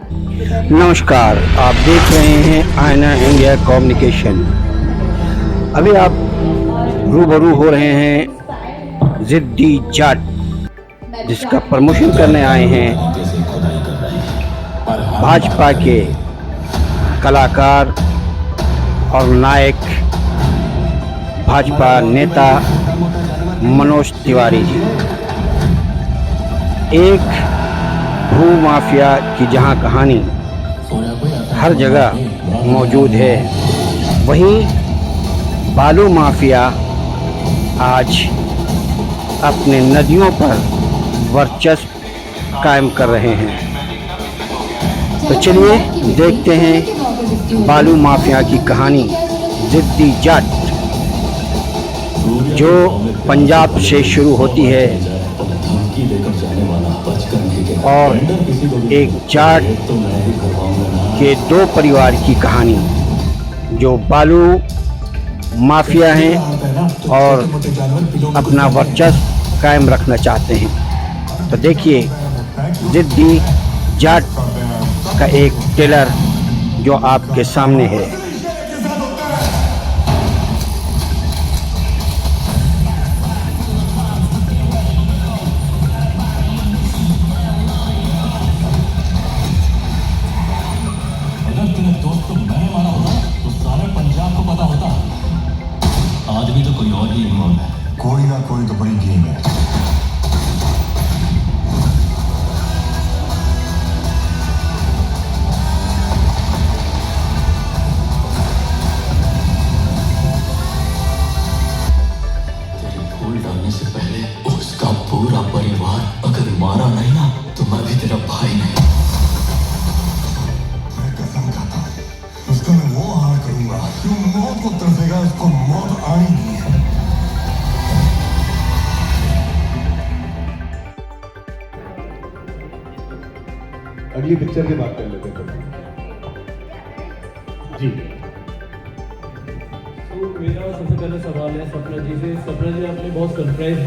नमस्कार, आप देख रहे हैं आईना इंडिया कम्युनिकेशन। अभी आप रूबरू हो रहे हैं जिद्दी जाट, जिसका प्रमोशन करने आए हैं भाजपा के कलाकार और नायक भाजपा नेता मनोज तिवारी जी। एक भू माफिया की जहां कहानी हर जगह मौजूद है, वहीं बालू माफिया आज अपने नदियों पर वर्चस्व कायम कर रहे हैं। तो चलिए देखते हैं बालू माफिया की कहानी जिद्दी जाट, जो पंजाब से शुरू होती है और एक जाट के दो परिवार की कहानी जो बालू माफिया हैं और अपना वर्चस्व कायम रखना चाहते हैं। तो देखिए जिद्दी जाट का एक ट्रेलर जो आपके सामने है। दोस्त को मैंने मारा होता तो सारे पंजाब को पता होता। आज भी तो कोई और ही इन्वॉल्व है, कोई ना कोई तो बड़ी गेम है। तेरे फूल डालने से पहले उसका पूरा परिवार अगर मारा नहीं ना तो मैं भी तेरा भाई नहीं। उसको मैं वो हार करूंगा जो मौत को तरसेगा, उसको मौत आनी नहीं है। अगली पिक्चर की बात कर लेते हैं जी। तो मेरा सबसे पहला सवाल है सपना जी से। सपना जी, आपने बहुत सरप्राइज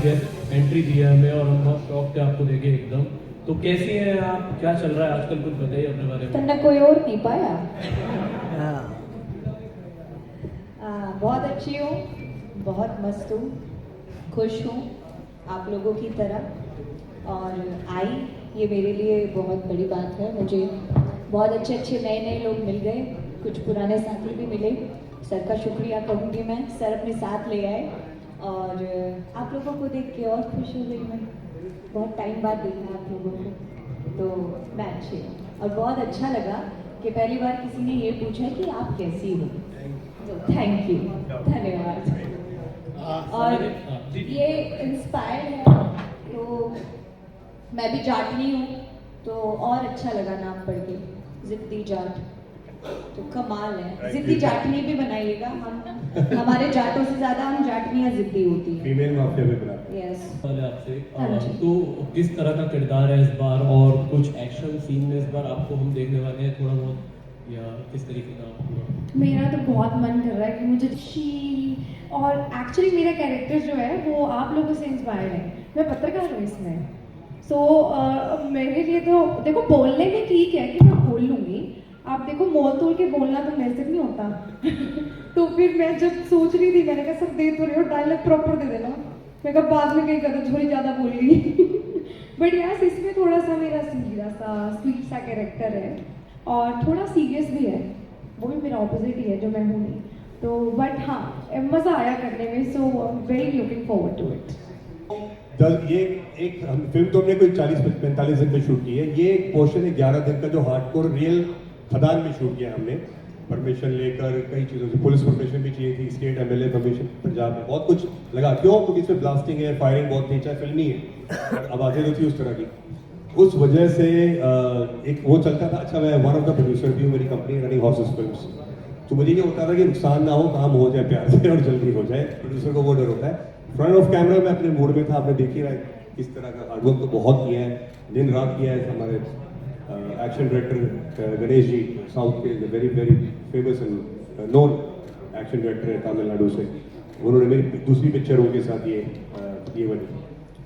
एंट्री दी है हमें और हम बहुत शौक थे आपको देखे एकदम। तो कैसी हैं आप, क्या चल रहा है आजकल, कुछ बताइए अपने बारे में। तन्ना कोई और नहीं पाया। बहुत अच्छी हूँ, बहुत मस्त हूँ, खुश हूँ आप लोगों की तरह। और आई, ये मेरे लिए बहुत बड़ी बात है। मुझे बहुत अच्छे अच्छे नए नए लोग मिल गए, कुछ पुराने साथी भी मिले। सर का शुक्रिया कहूँगी मैं, सर अपने साथ ले आए और आप लोगों को देख के और खुश हो गई मैं। बहुत टाइम बाद देखा आप लोगों को, तो मैं अच्छी हूँ। और बहुत अच्छा लगा कि पहली बार किसी ने ये पूछा कि आप कैसी हो, तो थैंक यू, धन्यवाद। और ये इंस्पायर्ड है, तो मैं भी जाटनी हूँ तो और अच्छा लगा नाम पढ़ के, जिद्दी जाट। तो कमाल है, जिद्दी जाटनी भी बनाइएगा। हम हमारे जाटों से ज्यादा हम जाटनियाँ जिद्दी होती हैं। फीमेल माफिया भी बना। यस। पहले आपसे हाँ जी। तो किस तरह का किरदार है इस बार, और कुछ एक्शन सीन में इस बार आपको हम देखने वाले हैं थोड़ा बहुत, या किस तरीके का आपको? मेरा तो बहुत मन कर रहा है कि मुझे और एक्चुअली मेरा कैरेक्टर जो है वो आप लोगों से इंस्पायर्ड है। मैं पत्रकार हूँ इसमें, सो मेरे लिए तो देखो बोलने में ठीक है कि मैं बोल लूँगी। आप देखो मोल तोल के बोलना तो मेरे से नहीं होता। तो फिर मैं जब सोच रही थी, मैंने कहा सर दे तो रहे हो, डायलॉग प्रॉपर दे देना। मैं कहा बाद में कहीं कदम थोड़ी ज़्यादा बोल गई। बट यस, इसमें थोड़ा सा मेरा सीधा सा स्वीट सा कैरेक्टर है और थोड़ा सीरियस भी है। वो भी मेरा ऑपोजिट ही है जो मैं हूँ नहीं। तो बट हाँ, मज़ा आया करने में, so very looking forward to it. ये एक फिल्म तो हमने कोई 40-45 दिन में शूट की है। ये एक पोर्शन है 11 दिन का जो हार्डकोर रियल खदान में शूट किया हमने, परमिशन लेकर कई चीज़ों से। पुलिस परमिशन भी चाहिए थी, स्टेट एमएलए परमिशन, पंजाब में बहुत कुछ लगा। क्यों? क्योंकि इसमें ब्लास्टिंग है, फायरिंग बहुत नहीं, चाहे फिल्मी है, आवाज़ें तो थी उस तरह की। उस वजह से एक वो चलता था। अच्छा, मैं वन ऑफ द प्रोड्यूसर भी हूँ, मेरी कंपनी रनिंग हॉर्सेस फिल्म्स। तो मुझे ये होता था कि नुकसान ना हो, काम हो जाए प्यार से और जल्दी हो जाए। प्रोड्यूसर को वो डर होता है। फ्रंट ऑफ कैमरा में अपने मूड में था, आपने देख ही रहा है किस तरह का हार्डवर्क तो बहुत किया है, दिन रात किया है। हमारे action director Ganesh ji, south के very very famous and known action director है तमिलनाडु से। उन्होंने मेरी दूसरी पिक्चर उनके साथ ये बनी,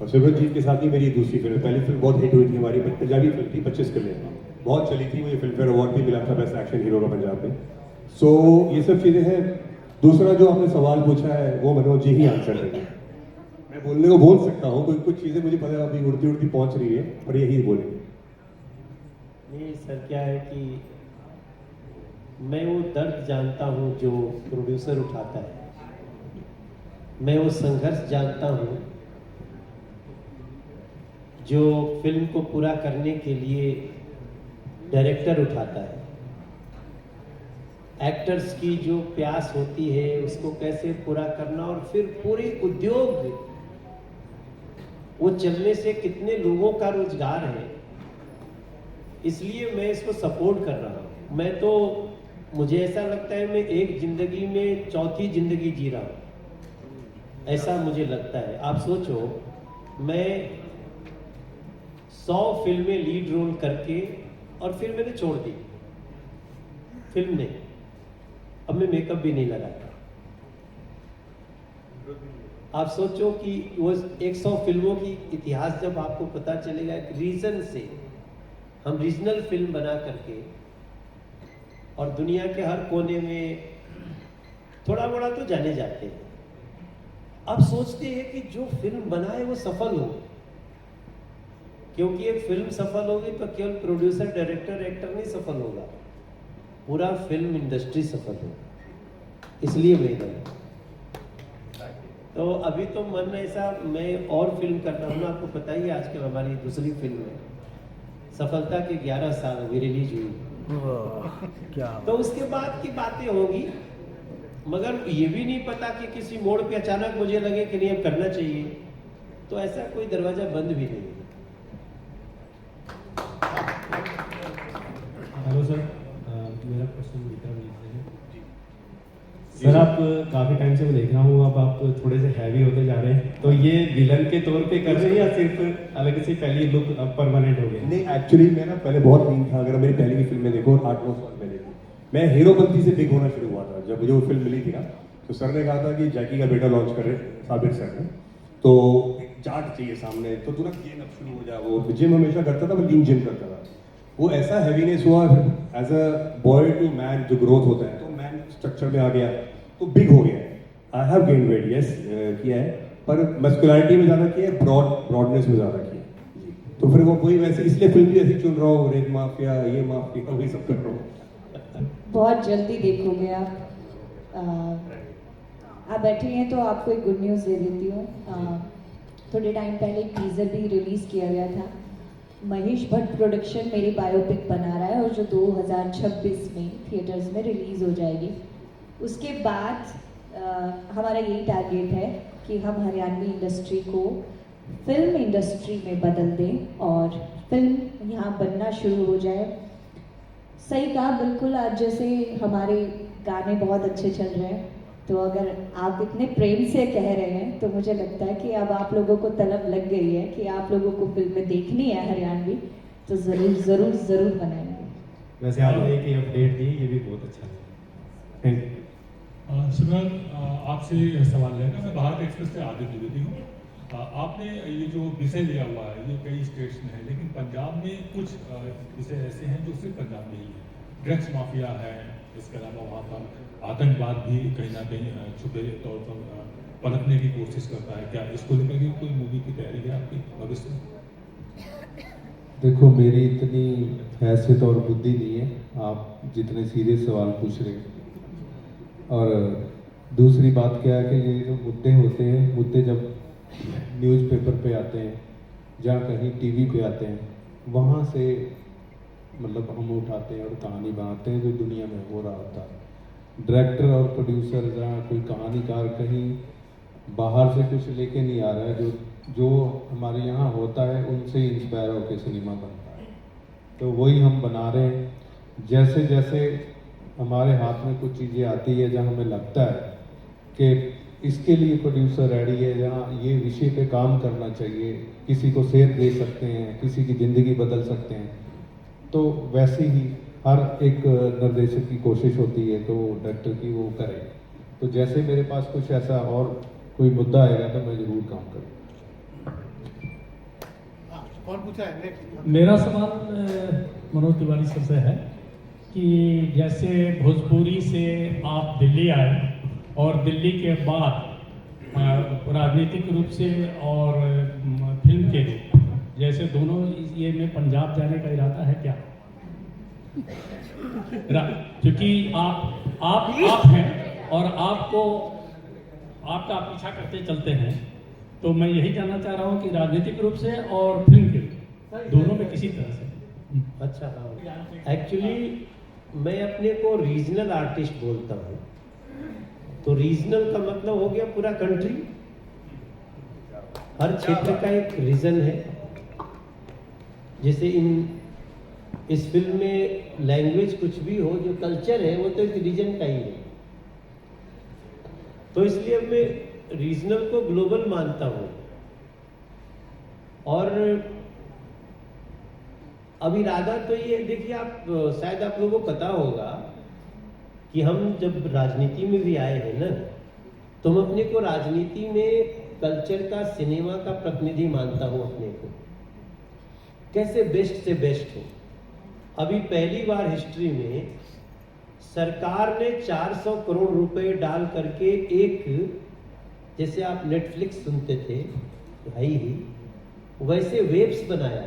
और सिमरनजीत के साथ ही मेरी दूसरी फिल्म। पहली फिल्म बहुत हिट हुई थी हमारी, पंजाबी फिल्म थी 25 किले। बहुत चली थी, मुझे फिल्म फेयर अवार्ड भी मिला था बेस्ट एक्शन हीरो का पंजाब में। सो ये सब चीज़ें हैं। दूसरा जो आपने सवाल पूछा है वो मनोज जी ही आंसर देंगे। मैं बोलने को बोल सकता हूँ, कोई कुछ चीज़ें मुझे पता है अभी उड़ती उड़ती पहुँच रही है, पर यही बोलेंगे। नहीं सर, क्या है कि मैं वो दर्द जानता हूँ जो प्रोड्यूसर उठाता है, मैं वो संघर्ष जानता हूँ जो फिल्म को पूरा करने के लिए डायरेक्टर उठाता है। एक्टर्स की जो प्यास होती है उसको कैसे पूरा करना, और फिर पूरे उद्योग वो चलने से कितने लोगों का रोजगार है, इसलिए मैं इसको सपोर्ट कर रहा हूँ। मैं तो, मुझे ऐसा लगता है मैं एक जिंदगी में चौथी जिंदगी जी रहा हूँ, ऐसा मुझे लगता है। आप सोचो, मैं 100 फिल्में लीड रोल करके और फिर मैंने छोड़ दी फिल्म ने, अब मैं मेकअप भी नहीं लगाता। आप सोचो कि वो 100 फिल्मों की इतिहास जब आपको पता चलेगा, एक रीजन से हम रीजनल फिल्म बना करके और दुनिया के हर कोने में थोड़ा बड़ा तो जाने जाते हैं। अब सोचते हैं कि जो फिल्म बनाए वो सफल हो, क्योंकि एक फिल्म सफल होगी तो केवल प्रोड्यूसर, डायरेक्टर, एक्टर नहीं सफल होगा, पूरा फिल्म इंडस्ट्री सफल होगा। इसलिए मैं इधर, तो अभी तो मन ऐसा, मैं और फिल्म कर रहा हूँ ना, आपको पता ही है आजकल हमारी दूसरी फिल्म है, सफलता के 11 साल अभी रिलीज हुई, क्या तो उसके बाद की बातें होंगी। मगर ये भी नहीं पता कि किसी मोड़ पे अचानक मुझे लगे कि नहीं अब करना चाहिए, तो ऐसा कोई दरवाजा बंद भी नहीं है। हेलो सर, मेरा क्वेश्चन विक्रम जी से है। सर, आप काफ़ी टाइम से मैं देख रहा हूँ, अब आप थोड़े से हैवी होते जा रहे हैं, तो ये विलन के तौर पे कर रहे हैं या सिर्फ अलग से पहली लुक अब परमानेंट हो गया? नहीं, एक्चुअली मैं ना पहले बहुत मीन था। अगर मेरी पहले की फिल्में देखो 8-9 साल पहले की, मैं हीरोपंती से बिग होना शुरू हुआ था। जब मुझे वो फिल्म मिली थी ना, तो सर ने कहा था कि जैकी का बेटा लॉन्च कर रहे साबिर सर ने, तो एक चार्ट चाहिए सामने, तो तुरंत गेम अब शुरू हो जाए। वो जिम हमेशा करता था, मैं लीन जिम करता था। वो ऐसा हैवीनेस हुआ, as a boy to man जो ग्रोथ होता है, तो मैन स्ट्रक्चर में आ गया, तो बिग हो गया है। I have gain weight, yes किया है, पर मस्कुलरिटी में ज़्यादा किया है, ब्रॉडनेस में ज़्यादा किया है। तो फिर वो वही वैसे, इसलिए फिल्म भी ऐसी चुन रहा हूँ, रेड माफिया, ये माफिया, वही सब कर रहा हूँ। बहुत जल्दी देखोगे आप। आप बैठे हैं तो आपको एक गुड न्यूज़ दे देती हूँ। थोड़े टाइम पहले एक टीज़र भी रिलीज़ किया गया था। महेश भट्ट प्रोडक्शन मेरी बायोपिक बना रहा है, और जो 2026 में थिएटर्स में रिलीज़ हो जाएगी। उसके बाद हमारा यही टारगेट है कि हम हरियाणवी इंडस्ट्री को फिल्म इंडस्ट्री में बदल दें और फिल्म यहाँ बनना शुरू हो जाए। सही कहा बिल्कुल। आज जैसे हमारे गाने बहुत अच्छे चल रहे हैं, तो अगर आप इतने प्रेम से कह रहे हैं तो मुझे लगता है कि अब आप लोगों को तलब लग गई है कि आप लोगों को फिल्में देखनी है हरियाणवी, तो ज़रूर ज़रूर ज़रूर बनाएंगे। वैसे आपने एक अपडेट दी, ये भी बहुत अच्छा है। Thank you. सिमरन, आपसे सवाल है ना, मैं भारत एक्सप्रेस से आदित्य द्विवेदी हूँ। आपने ये जो विषय लिया हुआ है ये कई स्टेट्स में है, लेकिन पंजाब में कुछ विषय ऐसे हैं जो सिर्फ पंजाब में ही है। ड्रग्स माफिया है, इसके अलावा वहाँ पर आतंकवाद भी कहीं ना कहीं छुपे तौर पर पनपने की कोशिश करता है। क्या इसको लेकर के कोई मूवी की तैयारी है आपकी भविष्य में? देखो, मेरी इतनी हैसियत और बुद्धि नहीं है आप जितने सीरियस सवाल पूछ रहे हैं। और दूसरी बात क्या है कि ये जो मुद्दे होते हैं, मुद्दे जब न्यूज़पेपर पे आते हैं, जहाँ कहीं टीवी पे आते हैं, वहाँ से मतलब हम उठाते हैं और कहानी बनाते हैं जो दुनिया में हो रहा होता है। डायरेक्टर और प्रोड्यूसर जहाँ कोई कहानीकार कहीं बाहर से कुछ लेके नहीं आ रहा है, जो हमारे यहाँ होता है उनसे इंस्पायर होकर सिनेमा बनता है, तो वही हम बना रहे हैं। जैसे जैसे हमारे हाथ में कुछ चीज़ें आती है जहाँ हमें लगता है कि इसके लिए प्रोड्यूसर रेडी है, जहाँ ये विषय पे काम करना चाहिए, किसी को सेध दे सकते हैं, किसी की ज़िंदगी बदल सकते हैं, तो वैसे ही हर एक निर्देशक की कोशिश होती है तो डायरेक्टर की वो करे। तो जैसे मेरे पास कुछ ऐसा और कोई मुद्दा आएगा तो मैं ज़रूर काम करूँ। मेरा सवाल मनोज तिवारी सर से है कि जैसे भोजपुरी से आप दिल्ली आए और दिल्ली के बाद राजनीतिक रूप से और फिल्म के लिए जैसे दोनों ये में पंजाब जाने का इरादा है क्या? क्योंकि आप हैं और आपको आपका पीछा करते चलते हैं, तो मैं यही जानना चाह रहा हूँ कि राजनीतिक रूप से और फिल्म के लिए दोनों में किसी तरह से। अच्छा, हाँ, एक्चुअली मैं अपने को रीजनल आर्टिस्ट बोलता हूँ। तो रीजनल का मतलब हो गया पूरा कंट्री, हर क्षेत्र का एक रीजन है। जैसे इस फिल्म में लैंग्वेज कुछ भी हो, जो कल्चर है वो तो एक रीजन का ही है। तो इसलिए मैं रीजनल को ग्लोबल मानता हूँ। और अब इरादा तो ये देखिए, आप शायद आप लोगों को पता होगा कि हम जब राजनीति में भी आए हैं ना, तो मैं अपने को राजनीति में कल्चर का, सिनेमा का प्रतिनिधि मानता हूँ अपने को। कैसे बेस्ट से बेस्ट हो। अभी पहली बार हिस्ट्री में सरकार ने 400 करोड़ रुपए डाल करके एक, जैसे आप नेटफ्लिक्स सुनते थे भाई ही, वैसे वेब्स बनाया।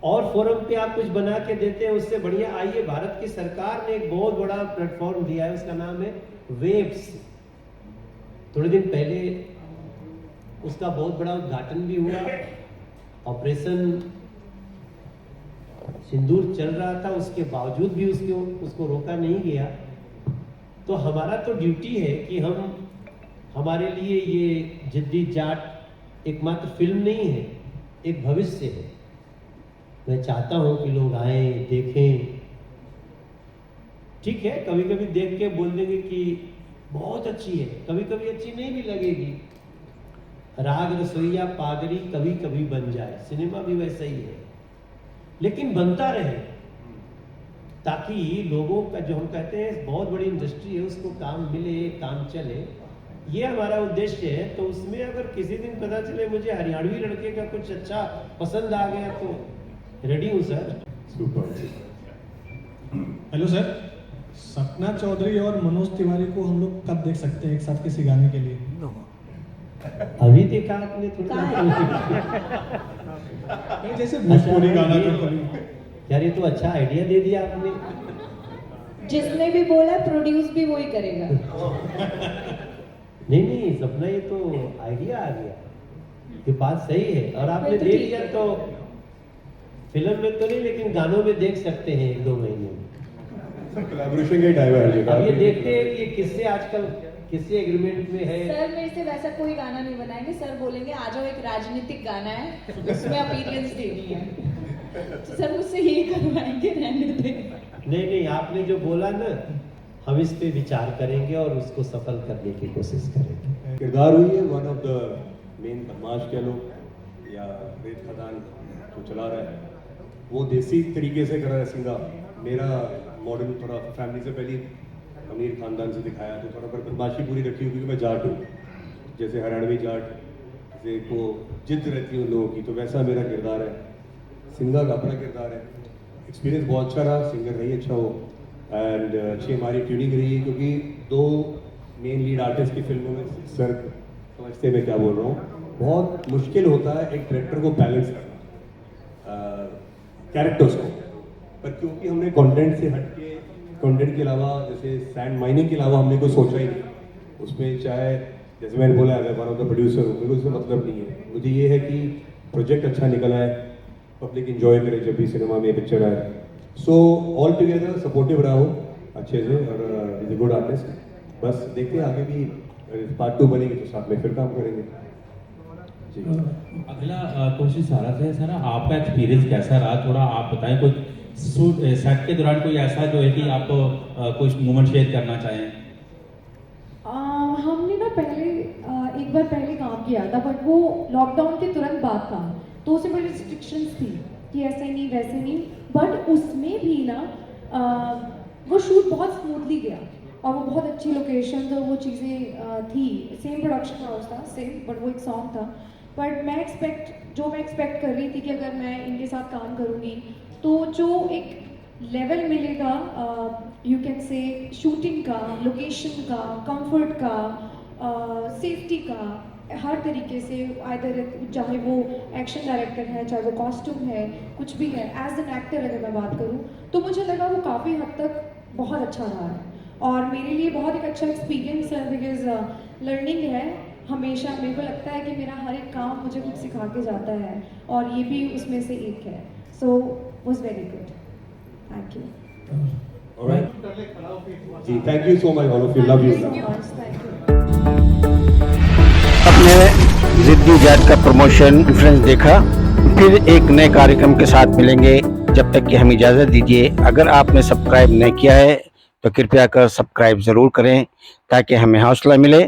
और फोरम पे आप कुछ बना के देते हैं, उससे बढ़िया। आइए, भारत की सरकार ने एक बहुत बड़ा प्लेटफॉर्म दिया है, उसका नाम है वेब्स। थोड़े दिन पहले उसका बहुत बड़ा उद्घाटन भी हुआ। ऑपरेशन सिंदूर चल रहा था, उसके बावजूद भी उसको रोका नहीं गया। तो हमारा तो ड्यूटी है कि हमारे लिए ये जिद्दी जाट एकमात्र फिल्म नहीं है, एक भविष्य है। मैं चाहता हूं कि लोग आए, देखें। ठीक है, कभी कभी देख के बोल देंगे कि बहुत अच्छी है, कभी कभी अच्छी नहीं भी लगेगी। राग रसोइया पागरी कभी कभी बन जाए, सिनेमा भी वैसा ही है। लेकिन बनता रहे, ताकि लोगों का, जो हम कहते हैं बहुत बड़ी इंडस्ट्री है, उसको काम मिले, काम चले। ये हमारा उद्देश्य है। तो उसमें अगर किसी दिन पता चले मुझे हरियाणवी लड़के का कुछ अच्छा पसंद आ गया तो रेडी हूँ sir. Hello sir, Sapna Chaudhary और मनोज तिवारी को हम लोग कब देख सकते हैं एक साथ किसी गाने के लिए? अभी देखा आपने थोड़ा जैसे भोजपुरी गाना यार, ये तो अच्छा आइडिया दे दिया आपने। जिसने भी बोला प्रोड्यूस भी वही करेगा। नहीं सपना, ये तो आइडिया आ गया, ये बात सही है। और आपने दे दिया तो फिल्म में तो नहीं, लेकिन गानों में देख सकते हैं 1-2 महीने में। कोलैबोरेशन का ड्राइवर है। अब ये देखते हैं कि किससे आजकल किससे एग्रीमेंट में है। सर मेरे से वैसा कोई गाना नहीं बनाएंगे। सर बोलेंगे आ जाओ, एक राजनीतिक गाना है, उसमें अपीयरेंस देनी है। तो सर मुझसे यही करवाएंगे, रहने दें। नहीं, आपने जो बोला ना, हम इस पे विचार करेंगे और उसको सफल करने की कोशिश करेंगे। किरदार हुई है वन ऑफ द मेन बदमाश कह लो, या रेत खदान जो चला रहा है, वो देसी तरीके से कर रहा है सिंगा। मेरा मॉडल थोड़ा फैमिली से पहले अमीर खानदान से दिखाया, तो थोड़ा पर बदमाशी पूरी रखी हुई, क्योंकि मैं जाट हूँ, जैसे हरियाणवी जाट जैसे को जिद रहती है उन लोगों की, तो वैसा मेरा किरदार है। सिंगा का अपना किरदार है। एक्सपीरियंस बहुत अच्छा रहा, सिंगर रही अच्छा हो, एंड अच्छी हमारी ट्यूनिंग रही है, क्योंकि 2 मेन लीड आर्टिस्ट की फिल्मों में सर समझते मैं क्या बोल रहा हूँ, बहुत मुश्किल होता है एक डायरेक्टर को बैलेंस करना कैरेक्टर्स को। पर क्योंकि हमने कंटेंट से हट के, कंटेंट के अलावा, जैसे सैंड माइनिंग के अलावा हमने कुछ सोचा ही नहीं उसमें। चाहे जैसे मैंने बोला, मैं वन ऑफ द प्रोड्यूसर हूँ, मेरे को इसमें मतलब नहीं है। मुझे ये है कि प्रोजेक्ट अच्छा निकला है, पब्लिक इंजॉय करे जब भी सिनेमा में पिक्चर आए। सो ऑल टुगेदर सपोर्टिव रहा हो अच्छे से, और इज ए गुड आर्टिस्ट। बस देखते हैं आगे भी, पार्ट 2 बनेगी तो साथ में फिर काम करेंगे। अगला क्वेश्चन सारा से सर, आपका एक्सपीरियंस कैसा रहा, थोड़ा आप बताएं। कुछ सेट के दौरान कोई ऐसा जो है कि आप कुछ मोमेंट शेयर करना चाहें? हमने ना एक बार पहले काम किया था, बट वो लॉकडाउन के तुरंत बाद था, तो उसमें बड़ी रिस्ट्रिक्शंस थी कि ऐसे नहीं वैसे नहीं। बट उसमें भी ना वो शूट बहुत स्मूथली गया, और वो बहुत अच्छी लोकेशन और वो चीज़ें थी। सेम प्रोडक्शन हाउस था, सेम, बट वो एक सॉन्ग था, बट मैं एक्सपेक्ट कर रही थी कि अगर मैं इनके साथ काम करूँगी तो जो एक लेवल मिलेगा, यू कैन से शूटिंग का, लोकेशन का, कंफर्ट का, सेफ्टी का, हर तरीके से, आइदर चाहे वो एक्शन डायरेक्टर है, चाहे वो कॉस्ट्यूम है, कुछ भी है, एज एन एक्टर अगर मैं बात करूँ तो मुझे लगा वो काफ़ी हद तक बहुत अच्छा रहा है और मेरे लिए बहुत एक अच्छा एक्सपीरियंस है, बिकॉज लर्निंग है हमेशा। मेरे को लगता है कि मेरा हर एक काम मुझे कुछ सिखा के जाता है और ये भी उसमें से एक है। So was very good, thank you. जी, thank you so much all of you, love you. अपने जिद्दी जाट का प्रमोशन डिफरेंस देखा, फिर एक नए कार्यक्रम के साथ मिलेंगे। जब तक कि हमें इजाज़त दीजिए। अगर आपने सब्सक्राइब नहीं किया है तो कृपया कर सब्सक्राइब ज़रूर करें ताकि हमें हौसला मिले